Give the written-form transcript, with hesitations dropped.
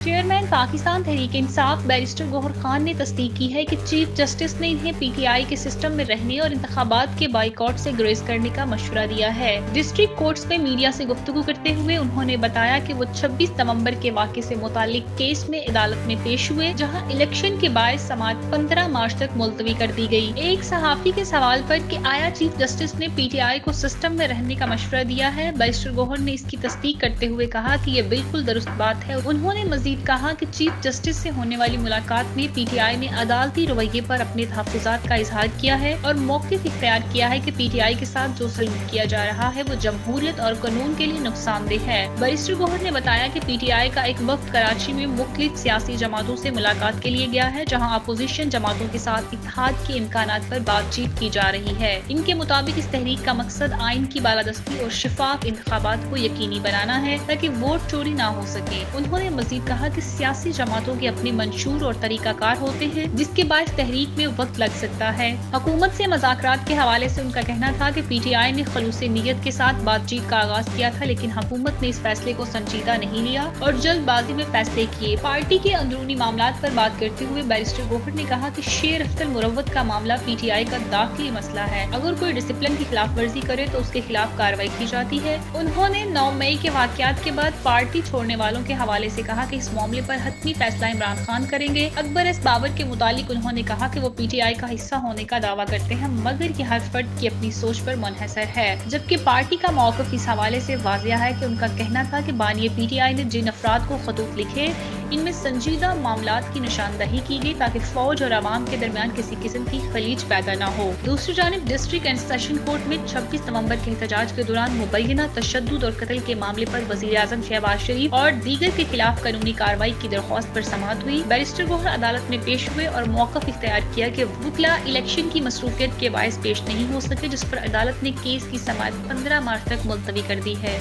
Chairman Pakistan Tehreek Insaf barrister Gauhar Khan ने तस्दीक की है कि चीफ जस्टिस ने इन्हें पीटीआई के सिस्टम में रहने और इंतखाबात के बाइकआउट से गुरेज करने का मशवरा दिया है। डिस्ट्रिक्ट कोर्ट्स में मीडिया से गुफ्तगू करते हुए उन्होंने बताया कि वो 26 नवंबर के वाक़े से मुतालिक केस में अदालत में पेश हुए, जहां इलेक्शन के बायस समाअत 15 मार्च तक मुलतवी कर दी गई। एक सहाफी के सवाल पर कि आया चीफ जस्टिस ने पीटीआई को सिस्टम में रहने का मशवरा दिया है, बैरिस्टर गौहर ने इसकी तस्दीक करते हुए कहा कि ये बिल्कुल दुरुस्त बात है। उन्होंने मजीद कहा कि चीफ जस्टिस से होने वाली मुलाकात में पीटीआई ने अदालती रवैये पर अपने तहफ़्फ़ुज़ात का इजहार किया है और मौक़िफ़ इख्तियार किया है कि पीटीआई के साथ जो सलूक किया जा रहा है वो जमहूरियत और कानून के लिए नुकसानदेह है। बैरिस्टर गौहर ने बताया कि पीटीआई का एक वफ्द कराची में मुख्तलिफ सियासी जमातों से मुलाकात के लिए गया है, जहाँ अपोजिशन जमातों के साथ इत्तेहाद के इम्कानात पर बातचीत की जा रही है। इनके मुताबिक इस तहरीक का मकसद आइन की बालादस्ती और शिफाफ इंतखाबात को यकीनी बनाना है ताकि वोट चोरी न हो सके। उन्होंने मजीद कहा कि सियासी जमातों के अपने मंशूर और तरीकाकार होते हैं, जिसके बाद तहरीक में वक्त लग सकता है। हुकूमत से मज़ाकरात के हवाले से उनका कहना था कि पीटीआई ने खलूस नीयत के साथ बातचीत का आगाज किया था, लेकिन हुकूमत ने इस फैसले को संजीदा नहीं लिया और जल्दबाजी में फैसले किए। पार्टी के अंदरूनी मामलात पर बात करते हुए बैरिस्टर गौहर ने कहा कि शेर अख्तर मुरव्वत का मामला पीटीआई का दाखिली मसला है। अगर कोई डिसिप्लिन की खिलाफ वर्जी करे तो उसके खिलाफ कार्रवाई की जाती है। उन्होंने 9 मई के वाकयात के बाद पार्टी छोड़ने वालों के हवाले से कहा कि इस मामले पर हतमी फैसला इमरान खान करेंगे। अकबर एस बाबर के मुतालिक उन्होंने कहा कि वो पीटीआई का हिस्सा होने का दावा करते हैं, मगर ये हर फर्द की अपनी सोच पर मुनहसर है। जबकि पार्टी का मौक़िफ़ इस हवाले से वाज़िया है कि उनका कहना था कि बानी पीटीआई ने जिन अफराद को खतूत लिखे, इनमें संजीदा मामलात की निशानदही की गई ताकि फौज और आवाम के दरमियान किसी किस्म की खलीज पैदा न हो। दूसरी जानिब डिस्ट्रिक्ट एंड सेशन कोर्ट में 26 नवंबर के एहतजाज के दौरान मुबैना तशद्दुद और कत्ल के मामले पर वज़ीर आज़म शहबाज शरीफ और दीगर के खिलाफ कानूनी कार्रवाई की दरख्वास्त पर समाअत हुई। बैरिस्टर गौहर अदालत में पेश हुए और मौक़िफ़ इख्तियार किया कि वकला इलेक्शन की मसरूफियत के बायस पेश नहीं हो सके, जिस पर अदालत ने केस की समाअत 15 मार्च तक मुलतवी कर दी है।